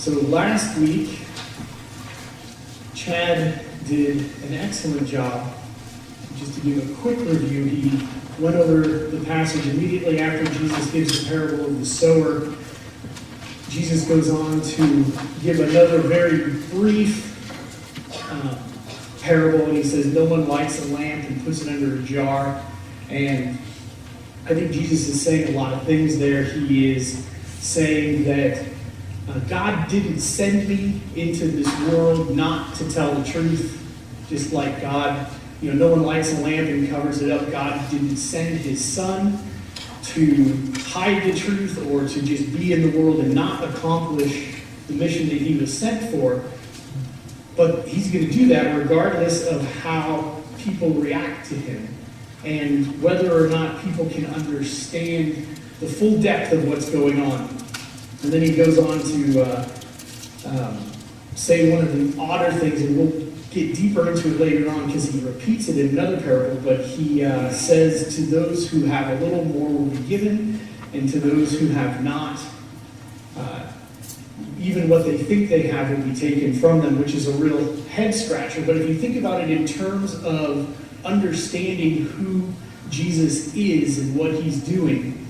So last week, Chad did an excellent job. Just to give a quick review, he went over the passage immediately after Jesus gives the parable of the sower. Jesus goes on to give another very brief parable, and he says, no one lights a lamp and puts it under a jar. And I think Jesus is saying a lot of things there. He is saying that God didn't send me into this world not to tell the truth, just like God, no one lights a lamp and covers it up. God didn't send his son to hide the truth or to just be in the world and not accomplish the mission that he was sent for. But he's going to do that regardless of how people react to him and whether or not people can understand the full depth of what's going on. And then he goes on to say one of the odder things, and we'll get deeper into it later on because he repeats it in another parable, but he says, to those who have a little more will be given, and to those who have not, even what they think they have will be taken from them, which is a real head scratcher. But if you think about it in terms of understanding who Jesus is and what he's doing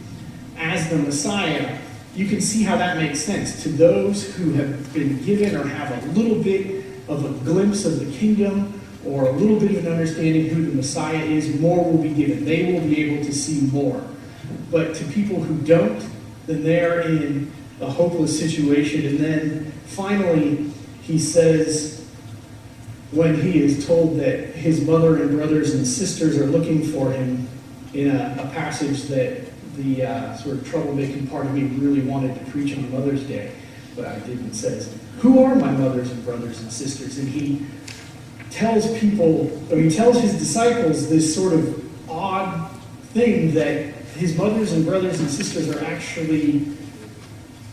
as the Messiah, you can see how that makes sense. To those who have been given or have a little bit of a glimpse of the kingdom or a little bit of an understanding who the Messiah is, more will be given. They will be able to see more. But to people who don't, then they're in a hopeless situation. And then finally, he says, when he is told that his mother and brothers and sisters are looking for him, in a passage that the sort of troublemaking part of me really wanted to preach on Mother's Day, but I didn't. Says, who are my mothers and brothers and sisters? And he tells his disciples this sort of odd thing that his mothers and brothers and sisters are actually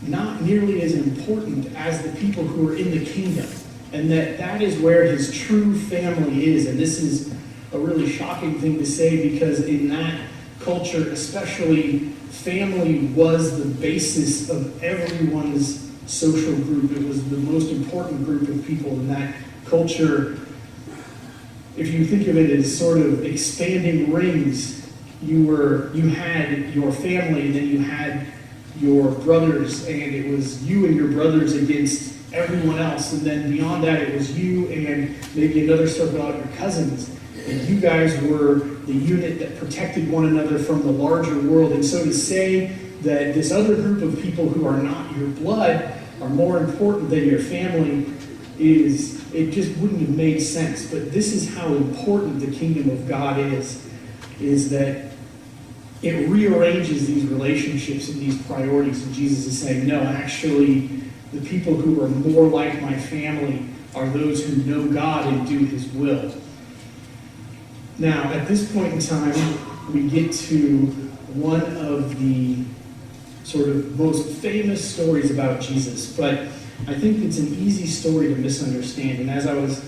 not nearly as important as the people who are in the kingdom. And that is where his true family is. And this is a really shocking thing to say, because in that culture especially, family was the basis of everyone's social group. It was the most important group of people in that culture. If you think of it as sort of expanding rings, you had your family, and then you had your brothers, and it was you and your brothers against everyone else, and then beyond that it was you and maybe another circle of your cousins, and you guys were the unit that protected one another from the larger world. And so to say that this other group of people who are not your blood are more important than your family it just wouldn't have made sense. But this is how important the kingdom of God is that it rearranges these relationships and these priorities. And Jesus is saying, no, actually, the people who are more like my family are those who know God and do his will. Now, at this point in time, we get to one of the sort of most famous stories about Jesus, but I think it's an easy story to misunderstand. And as I was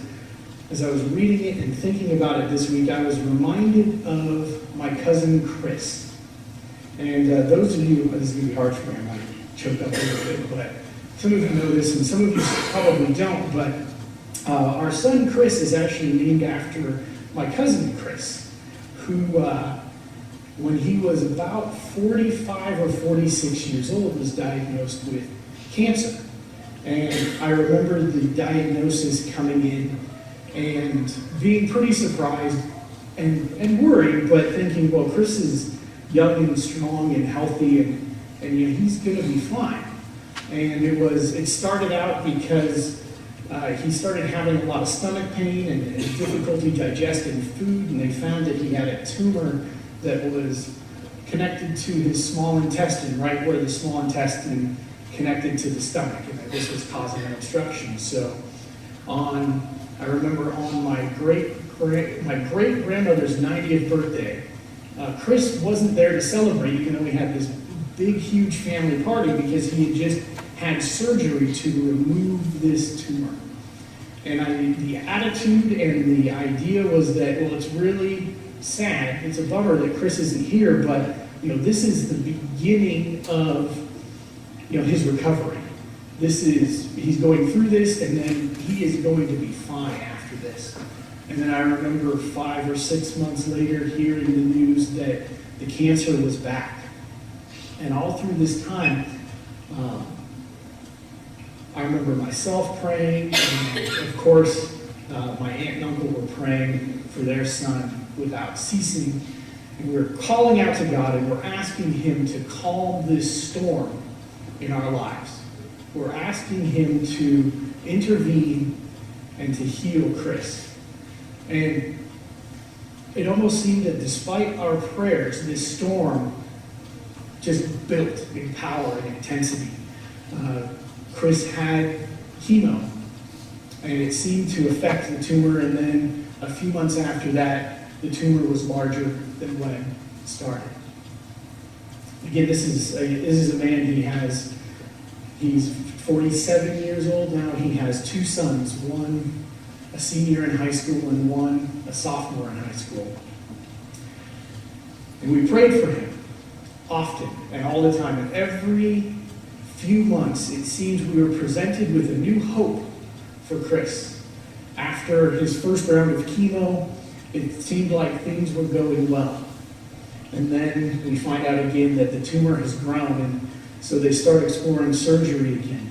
reading it and thinking about it this week, I was reminded of my cousin Chris. And those of you, this is going to be hard for me, I might choke up a little bit, but some of you know this and some of you probably don't, but our son Chris is actually named after my cousin Chris, who when he was about 45 or 46 years old was diagnosed with cancer. And I remember the diagnosis coming in and being pretty surprised and worried, but thinking, well, Chris is young and strong and healthy, and he's going to be fine. And it started out because he started having a lot of stomach pain and difficulty digesting food, and they found that he had a tumor that was connected to his small intestine, right where the small intestine connected to the stomach, and that this was causing an obstruction. So I remember on my great-grandmother's 90th birthday, Chris wasn't there to celebrate, even though we had this big, huge family party, because he had just had surgery to remove this tumor. And the attitude and the idea was that, well, it's really sad, it's a bummer that Chris isn't here, but this is the beginning of his recovery. he's going through this, and then he is going to be fine after this. And then I remember 5 or 6 months later hearing the news that the cancer was back. And all through this time, I remember myself praying, and of course, my aunt and uncle were praying for their son without ceasing. And we were calling out to God, and we're asking him to calm this storm in our lives. We're asking him to intervene and to heal Chris. And it almost seemed that despite our prayers, this storm just built in power and intensity. Chris had chemo, and it seemed to affect the tumor, and then a few months after that, the tumor was larger than when it started. Again, this is a man, he's 47 years old now. He has 2 sons, one a senior in high school and one a sophomore in high school. And we prayed for him often and all the time. And every few months, it seemed we were presented with a new hope for Chris. After his first round of chemo, it seemed like things were going well. And then we find out again that the tumor has grown, and so they start exploring surgery again.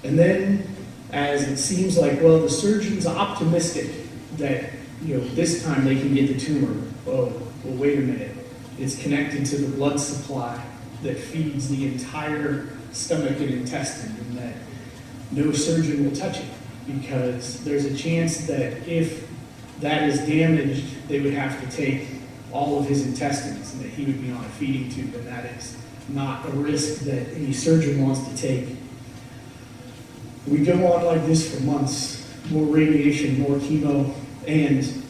And then, as it seems like, well, the surgeon's optimistic that, this time they can get the tumor. Oh, well, wait a minute. It's connected to the blood supply that feeds the entire stomach and intestine, and that no surgeon will touch it, because there's a chance that if that is damaged, they would have to take all of his intestines, and that he would be on a feeding tube, and that is not a risk that any surgeon wants to take. We go on like this for months, more radiation, more chemo, and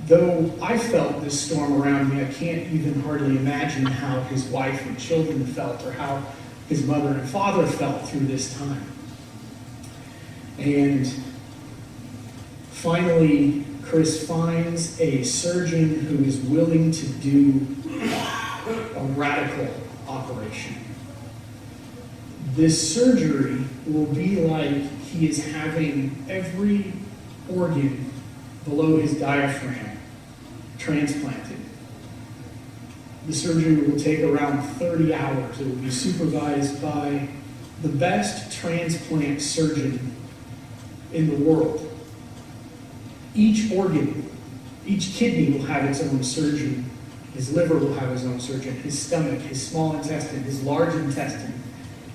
though I felt this storm around me, I can't even hardly imagine how his wife and children felt, or how his mother and father felt through this time. And finally, Chris finds a surgeon who is willing to do a radical operation. This surgery will be like he is having every organ below his diaphragm transplanted. The surgery will take around 30 hours. It will be supervised by the best transplant surgeon in the world. Each organ, each kidney will have its own surgeon. His liver will have his own surgeon. His stomach, his small intestine, his large intestine,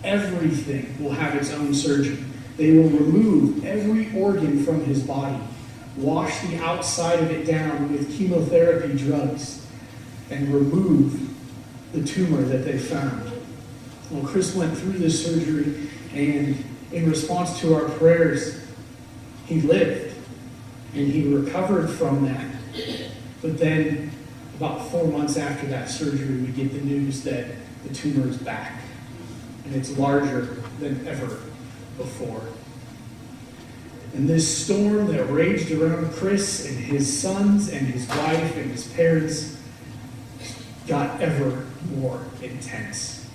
everything will have its own surgeon. They will remove every organ from his body, wash the outside of it down with chemotherapy drugs, and remove the tumor that they found. Well, Chris went through this surgery, and in response to our prayers, he lived, and he recovered from that. But then, about 4 months after that surgery, we get the news that the tumor is back, and it's larger than ever before. And this storm that raged around Chris and his sons and his wife and his parents got ever more intense.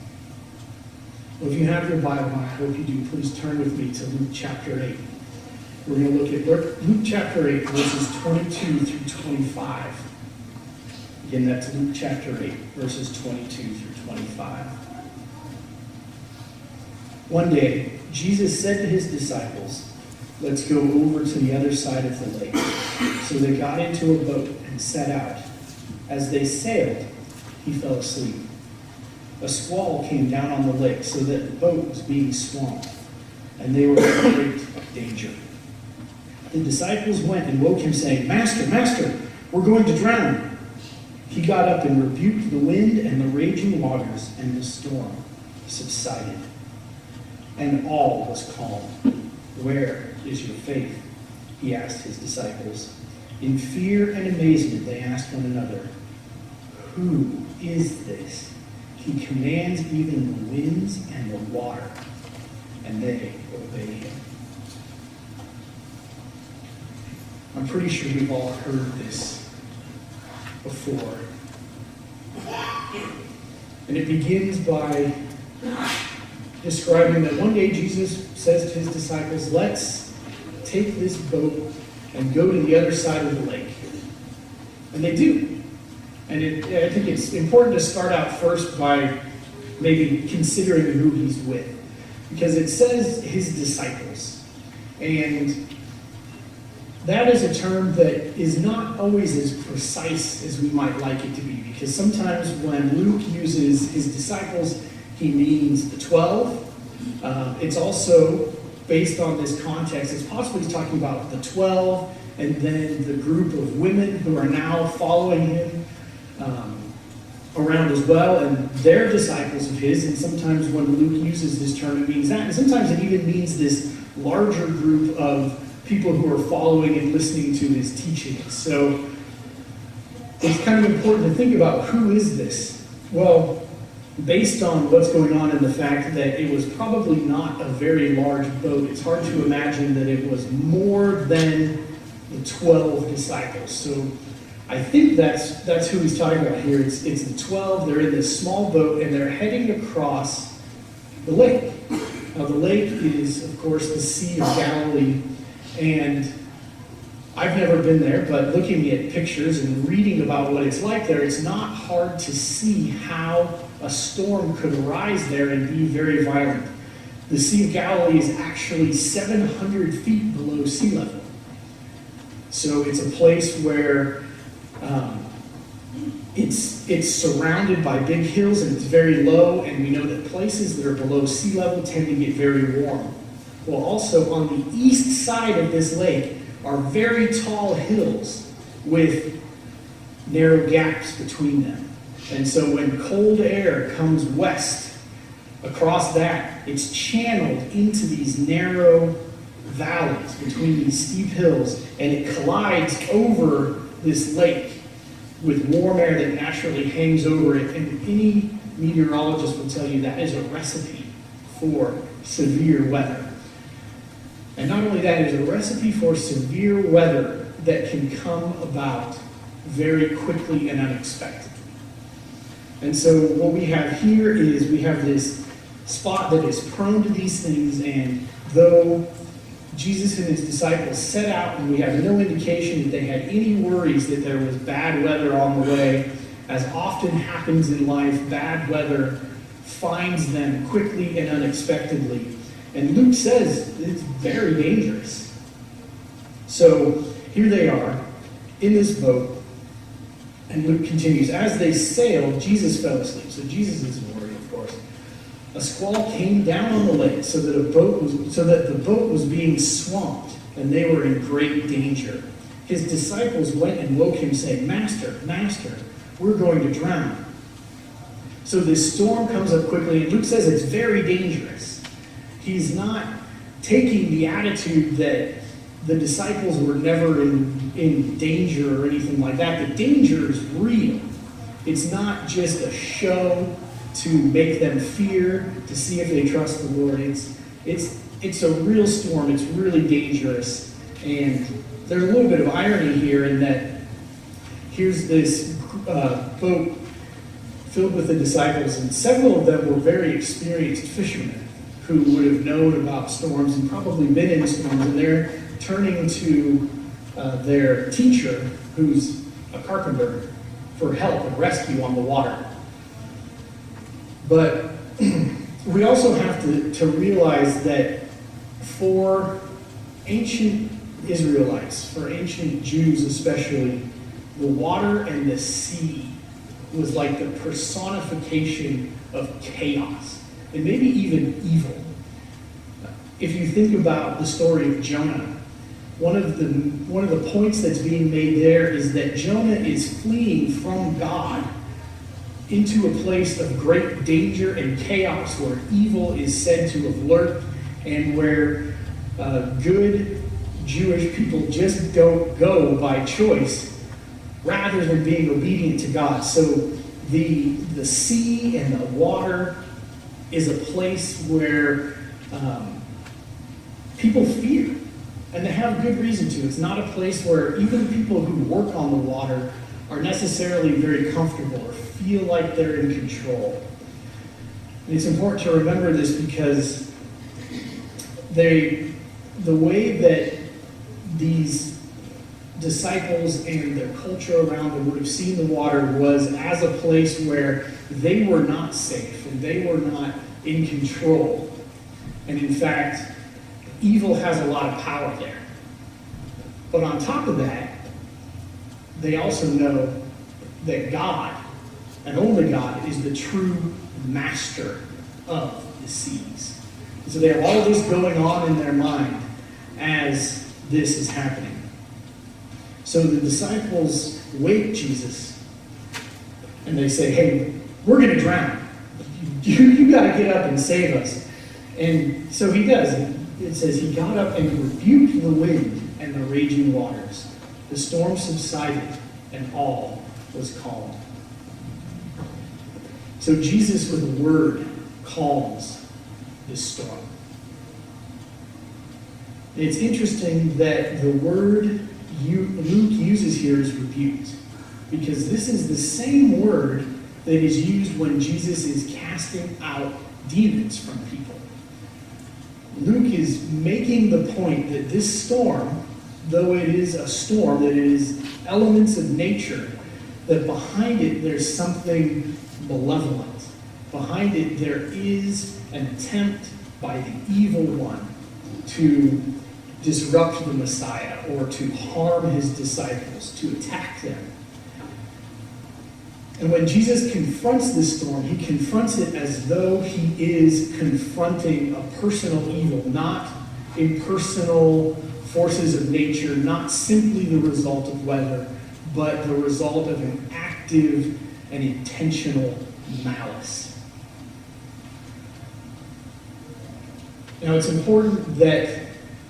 Well, if you have your Bible, and I hope you do, please turn with me to Luke chapter 8. We're going to look at Luke chapter 8, verses 22 through 25. Again, that's Luke chapter 8, verses 22 through 25. One day, Jesus said to his disciples, "Let's go over to the other side of the lake." So they got into a boat and set out. As they sailed, he fell asleep. A squall came down on the lake so that the boat was being swamped, and they were in great danger. The disciples went and woke him, saying, "Master, Master, we're going to drown." He got up and rebuked the wind and the raging waters, and the storm subsided. And all was calm. "Where is your faith?" he asked his disciples. In fear and amazement, they asked one another, "Who is this? He commands even the winds and the water, and they obey him." I'm pretty sure we've all heard this before. And it begins by describing that one day Jesus says to his disciples, let's take this boat and go to the other side of the lake. And they do. And I think it's important to start out first by maybe considering who he's with. Because it says his disciples. And that is a term that is not always as precise as we might like it to be. Because sometimes when Luke uses his disciples, he means the 12. It's also, based on this context, it's possibly he's talking about the 12 and then the group of women who are now following him around as well, and they're disciples of his. And sometimes when Luke uses this term, it means that. And sometimes it even means this larger group of people who are following and listening to his teachings. So it's kind of important to think about who is this? Well, based on what's going on in the fact that it was probably not a very large boat, it's hard to imagine that it was more than the 12 disciples. So I think that's who he's talking about here. It's the 12. They're in this small boat and they're heading across the lake. Now the lake is, of course, the Sea of Galilee, and I've never been there, but looking at pictures and reading about what it's like there, it's not hard to see how a storm could arise there and be very violent. The Sea of Galilee is actually 700 feet below sea level. So it's a place where it's surrounded by big hills and it's very low, and we know that places that are below sea level tend to get very warm. Well, also on the east side of this lake are very tall hills with narrow gaps between them. And so when cold air comes west across that, it's channeled into these narrow valleys between these steep hills, and it collides over this lake with warm air that naturally hangs over it. And any meteorologist will tell you that is a recipe for severe weather. And not only that, it is a recipe for severe weather that can come about very quickly and unexpectedly. And so what we have here is we have this spot that is prone to these things, and though Jesus and his disciples set out, and we have no indication that they had any worries that there was bad weather on the way, as often happens in life, bad weather finds them quickly and unexpectedly. And Luke says it's very dangerous. So here they are in this boat, and Luke continues, as they sailed, Jesus fell asleep. So Jesus isn't worried, of course. A squall came down on the lake so that the boat was being swamped, and they were in great danger. His disciples went and woke him, saying, Master, Master, we're going to drown. So this storm comes up quickly, and Luke says it's very dangerous. He's not taking the attitude that the disciples were never in danger or anything like that. The danger is real. It's not just a show to make them fear, to see if they trust the Lord. It's a real storm. It's really dangerous. And there's a little bit of irony here in that here's this boat filled with the disciples, and several of them were very experienced fishermen who would have known about storms and probably been in storms, and they're turning to their teacher, who's a carpenter, for help and rescue on the water. But we also have to realize that for ancient Israelites, for ancient Jews especially, the water and the sea was like the personification of chaos, and maybe even evil. If you think about the story of Jonah, one of the points that's being made there is that Jonah is fleeing from God into a place of great danger and chaos where evil is said to have lurked, and where good Jewish people just don't go by choice rather than being obedient to God. So the sea and the water is a place where people fear, and they have good reason to. It's not a place where even people who work on the water are necessarily very comfortable or feel like they're in control. And it's important to remember this because the way that these disciples and their culture around them would have seen the water was as a place where they were not safe and they were not in control. And in fact, evil has a lot of power there. But on top of that, they also know that God, and only God, is the true master of the seas. And so they have all this going on in their mind as this is happening. So the disciples wake Jesus and they say, hey, we're going to drown. You got to get up and save us. And so he does. It says he got up and rebuked the wind and the raging waters. The storm subsided and all was calm. So Jesus with a word calms this storm. It's interesting that the word Luke uses here is rebuked, because this is the same word that is used when Jesus is casting out demons from people. Luke is making the point that this storm, though it is a storm, that it is elements of nature, that behind it there's something malevolent. Behind it there is an attempt by the evil one to disrupt the Messiah or to harm his disciples, to attack them. And when Jesus confronts this storm, he confronts it as though he is confronting a personal evil, not impersonal forces of nature, not simply the result of weather, but the result of an active and intentional malice. Now, I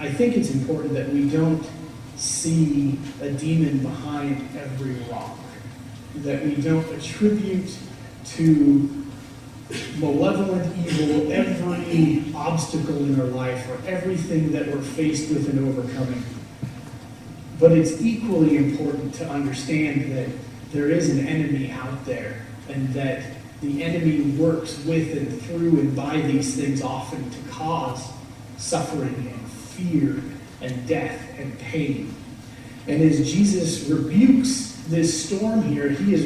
think it's important that we don't see a demon behind every rock, that we don't attribute to malevolent evil every obstacle in our life or everything that we're faced with and overcoming. But it's equally important to understand that there is an enemy out there, and that the enemy works with and through and by these things often to cause suffering and fear and death and pain. And as Jesus rebukes this storm here, he is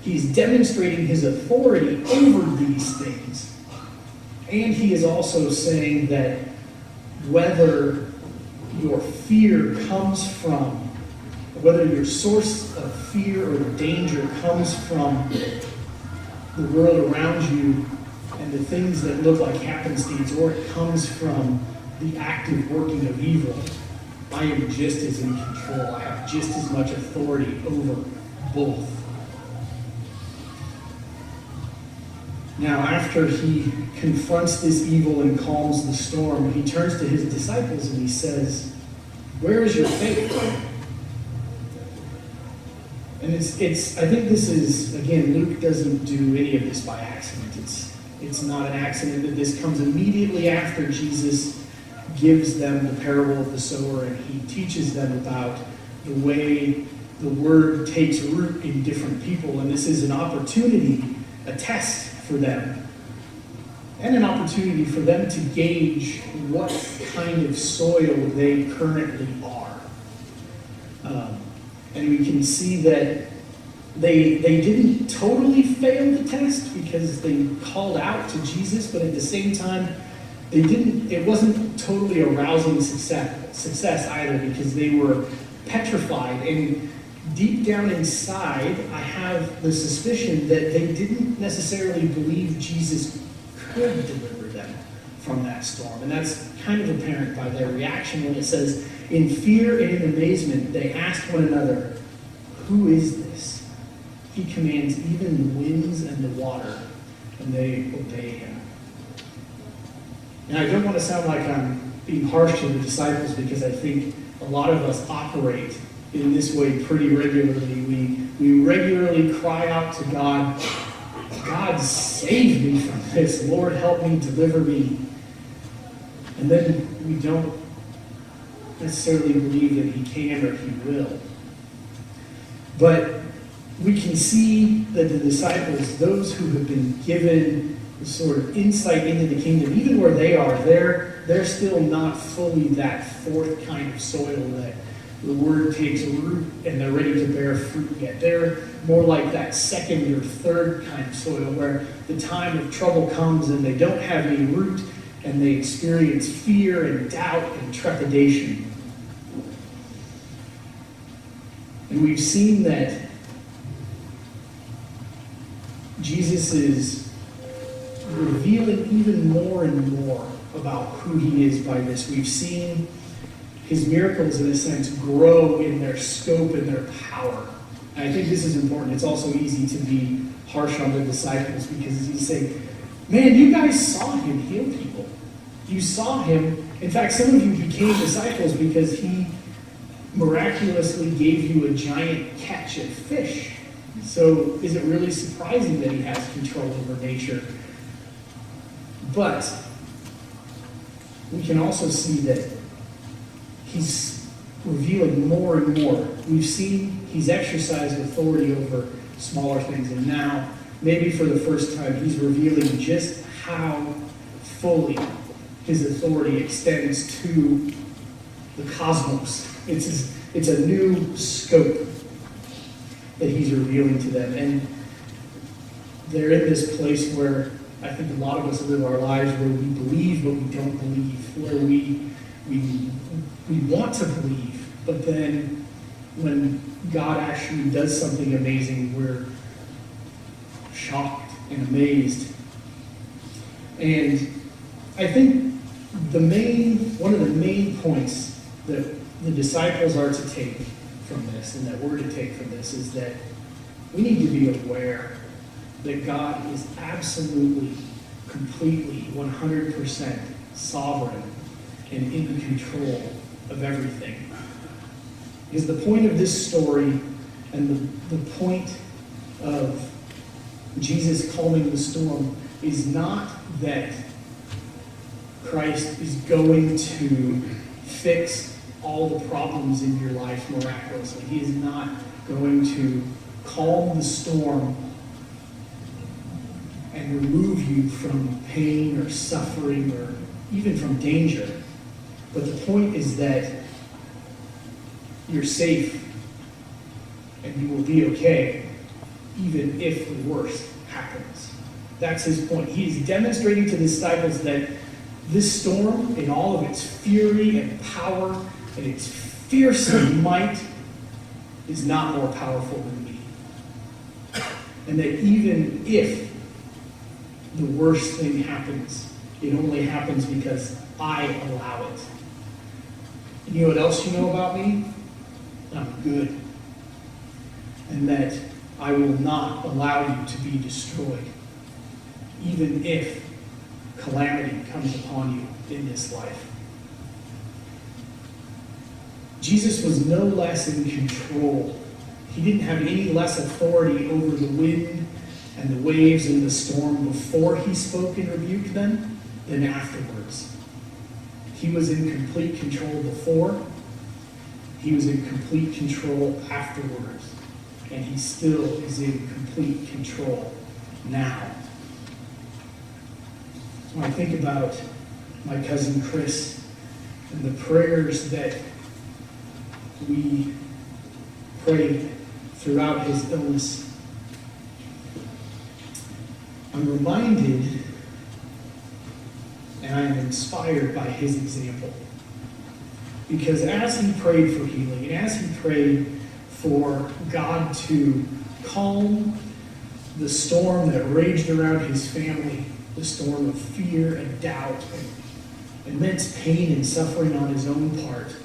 he's demonstrating his authority over these things. And he is also saying that whether your fear comes from, whether your source of fear or danger comes from the world around you and the things that look like happenstance, or it comes from the active working of evil, I am just as in control. I have just as much authority over both. Now, after he confronts this evil and calms the storm, he turns to his disciples and he says, "Where is your faith?" And I think this is, again, Luke doesn't do any of this by accident. It's not an accident that this comes immediately after Jesus gives them the parable of the sower, and he teaches them about the way the word takes root in different people. And this is an opportunity, a test for them, and an opportunity for them to gauge what kind of soil they currently are. And we can see that they didn't totally fail the test, because they called out to Jesus, but at the same time, it wasn't totally a rousing success either, because they were petrified. And deep down inside, I have the suspicion that they didn't necessarily believe Jesus could deliver them from that storm. And that's kind of apparent by their reaction when it says, in fear and in amazement, they asked one another, "Who is this? He commands even the winds and the water, and they obey him." And I don't want to sound like I'm being harsh to the disciples, because I think a lot of us operate in this way pretty regularly. We regularly cry out to God, "God, save me from this. Lord, help me, deliver me." And then we don't necessarily believe that he can or he will. But we can see that the disciples, those who have been given sort of insight into the kingdom. Even where they are, they're still not fully that fourth kind of soil that the word takes root and they're ready to bear fruit yet. They're more like that second or third kind of soil where the time of trouble comes and they don't have any root and they experience fear and doubt and trepidation. And we've seen that Jesus is revealing even more and more about who he is by this. We've seen his miracles, in a sense, grow in their scope and their power. And I think this is important. It's also easy to be harsh on the disciples because he's saying, man, you guys saw him heal people. You saw him. In fact, some of you became disciples because he miraculously gave you a giant catch of fish. So is it really surprising that he has control over nature? But we can also see that he's revealing more and more. We've seen he's exercised authority over smaller things, and now, maybe for the first time, he's revealing just how fully his authority extends to the cosmos. It's a new scope that he's revealing to them. And they're in this place where I think a lot of us live our lives where we believe but we don't believe, where we want to believe, but then when God actually does something amazing, we're shocked and amazed. And I think one of the main points that the disciples are to take from this, and that we're to take from this, is that we need to be aware that God is absolutely, completely, 100% sovereign and in control of everything. Because the point of this story and the point of Jesus calming the storm is not that Christ is going to fix all the problems in your life miraculously. He is not going to calm the storm and remove you from pain or suffering or even from danger. But the point is that you're safe and you will be okay even if the worst happens. That's his point. He's demonstrating to the disciples that this storm, in all of its fury and power and its fearsome might, is not more powerful than me. And that even if the worst thing happens, it only happens because I allow it. And you know what else you know about me? I'm good. And that I will not allow you to be destroyed, even if calamity comes upon you in this life. Jesus was no less in control. He didn't have any less authority over the wind and the waves and the storm before he spoke and rebuked them than afterwards. He was in complete control before. He was in complete control afterwards. And he still is in complete control now. So when I think about my cousin Chris and the prayers that we prayed throughout his illness, I'm reminded and I am inspired by his example. Because as he prayed for healing, and as he prayed for God to calm the storm that raged around his family, the storm of fear and doubt and immense pain and suffering on his own part,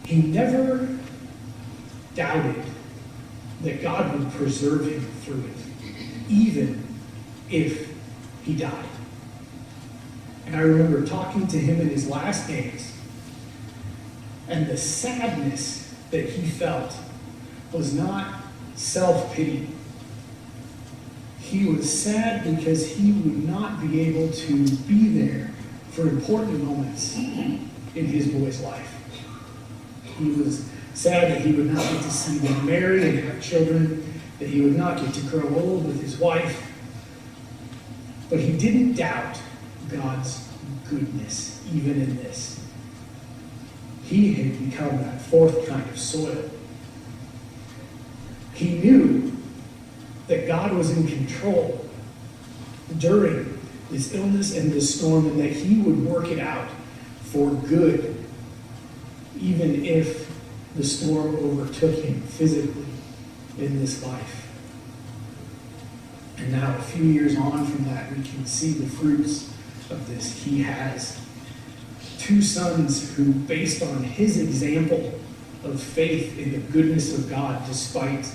he never doubted that God would preserve him through it, even if he died. And I remember talking to him in his last days, and the sadness that he felt was not self-pity. He was sad because he would not be able to be there for important moments in his boy's life. He was sad that he would not get to see them marry and have children. that he would not get to grow old with his wife. But he didn't doubt God's goodness, even in this. He had become that fourth kind of soil. He knew that God was in control during this illness and this storm, and that he would work it out for good, even if the storm overtook him physically in this life. And now, a few years on from that, we can see the fruits of this. He has two sons who, based on his example of faith in the goodness of God, despite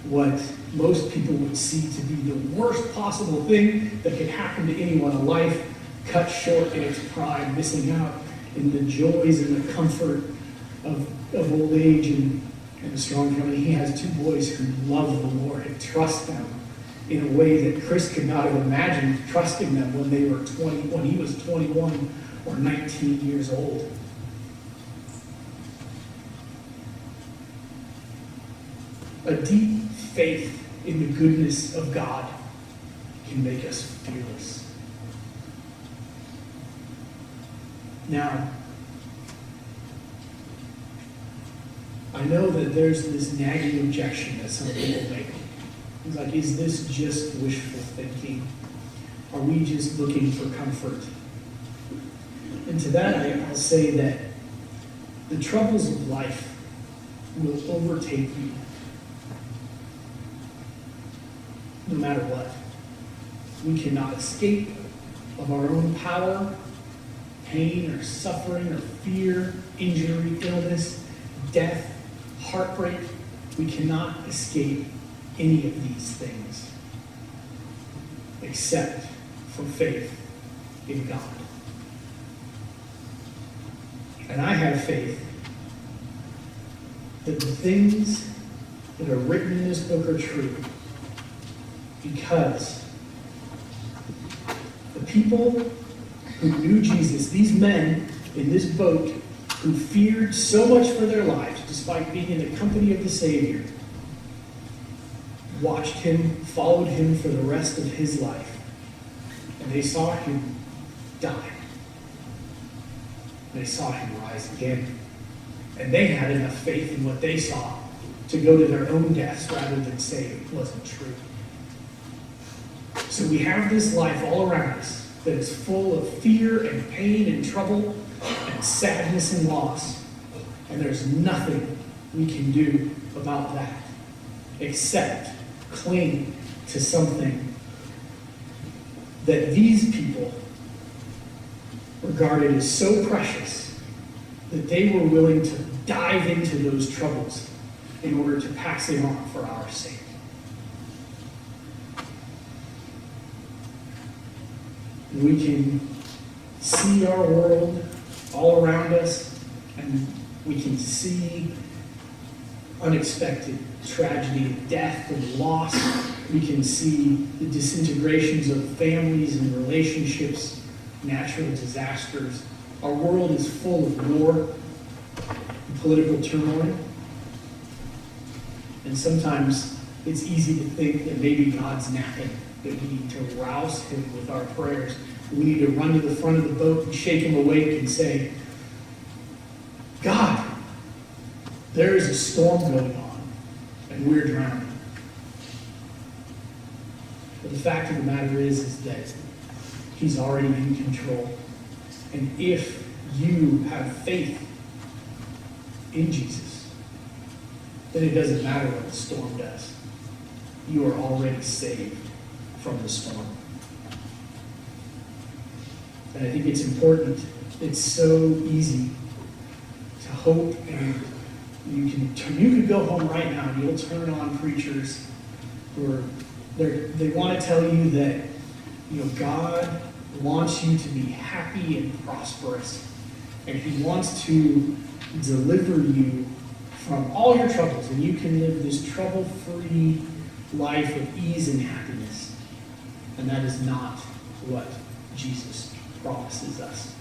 what most people would see to be the worst possible thing that could happen to anyone, a life cut short in its prime, missing out in the joys and the comfort of old age and a strong family. He has two boys who love the Lord and trust them in a way that Chris could not have imagined trusting them when they were 20, when he was 21 or 19 years old. A deep faith in the goodness of God can make us fearless. Now, I know that there's this nagging objection that some people make. It's like, is this just wishful thinking? Are we just looking for comfort? And to that, I'll say that the troubles of life will overtake you no matter what. We cannot escape of our own power, pain or suffering or fear, injury, illness, death, heartbreak. We cannot escape any of these things except for faith in God. And I have faith that the things that are written in this book are true because the people who knew Jesus, these men in this boat who feared so much for their lives despite being in the company of the Savior, watched him, followed him for the rest of his life, and they saw him die. They saw him rise again. And they had enough faith in what they saw to go to their own deaths rather than say it wasn't true. So we have this life all around us that is full of fear and pain and trouble and sadness and loss. And there's nothing we can do about that except cling to something that these people regarded as so precious that they were willing to dive into those troubles in order to pass it on for our sake. We can see our world all around us, and we can see unexpected tragedy and death and loss. We can see the disintegrations of families and relationships, natural disasters. Our world is full of war and political turmoil. And sometimes it's easy to think that maybe God's napping, that we need to rouse him with our prayers. We need to run to the front of the boat and shake him awake and say, God, there is a storm going on, and we're drowning. But the fact of the matter is that he's already in control. And if you have faith in Jesus, then it doesn't matter what the storm does. You are already saved from the storm. And I think it's important. It's so easy to hope, and you could go home right now and you'll turn on preachers who they want to tell you that God wants you to be happy and prosperous, and he wants to deliver you from all your troubles, and you can live this trouble-free life of ease and happiness. And that is not what Jesus promises us.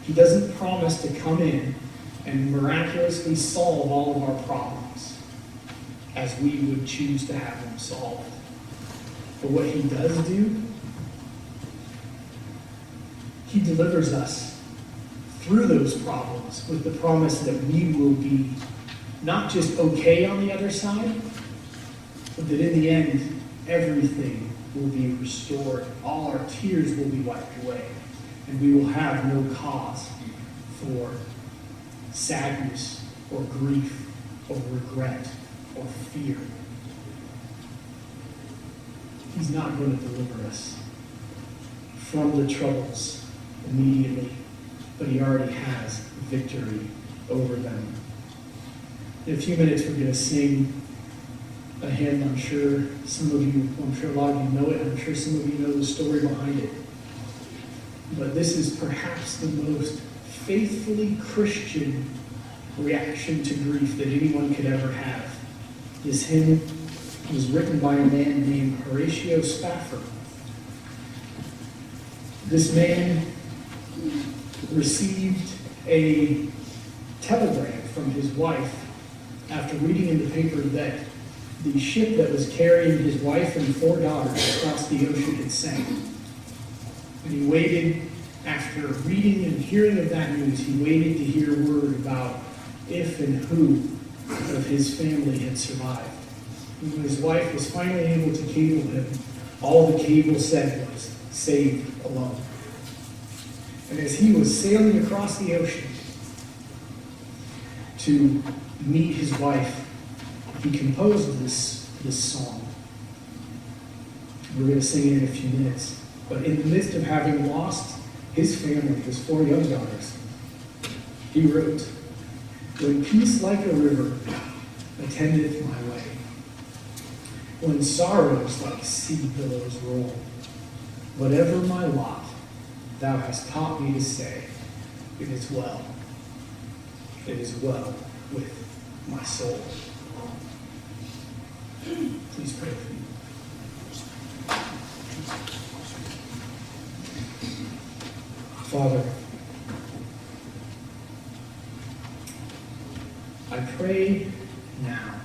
He doesn't promise to come in and miraculously solve all of our problems. as we would choose to have them solved. But what he does do, he delivers us through those problems with the promise that we will be not just okay on the other side, but that in the end, everything will be restored. All our tears will be wiped away, and we will have no cause for sadness or grief or regret or fear. He's not going to deliver us from the troubles immediately, but he already has victory over them. In a few minutes, we're going to sing a hymn. I'm sure a lot of you know it. I'm sure some of you know the story behind it. But this is perhaps the most faithfully Christian reaction to grief that anyone could ever have. This hymn was written by a man named Horatio Spafford. This man received a telegram from his wife after reading in the paper that the ship that was carrying his wife and 4 daughters across the ocean had sank. And he waited, after reading and hearing of that news, he waited to hear word about if and who of his family had survived. And when his wife was finally able to cable him, all the cable said was, "Saved alone." And as he was sailing across the ocean to meet his wife, he composed this song. We're going to sing it in a few minutes. But in the midst of having lost his family, his 4 young daughters, he wrote, "When peace like a river attendeth my way, when sorrows like sea billows roll, whatever my lot, thou hast taught me to say, it is well with my soul." Please pray for me. Father, I pray now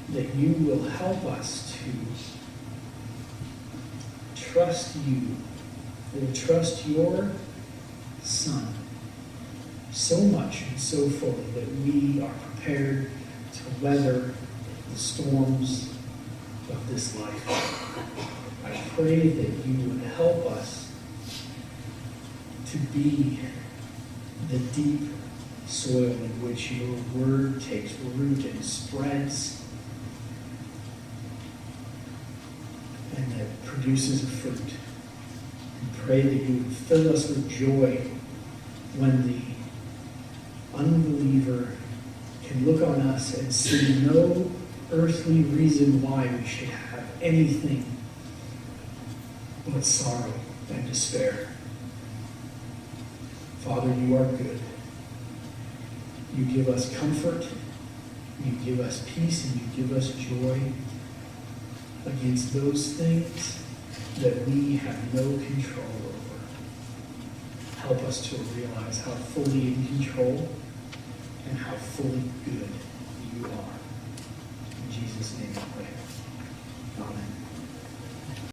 that you will help us to trust you, and trust your Son so much and so fully that we are prepared to weather the storms of this life. I pray that you would help us to be the deep soil in which your word takes root and spreads and that produces a fruit. And pray that you would fill us with joy when the unbeliever can look on us and see no earthly reason why we should have anything but sorrow and despair. Father, you are good. You give us comfort, you give us peace, and you give us joy against those things that we have no control over. Help us to realize how fully in control and how fully good you are. In Jesus' name I pray. Amen.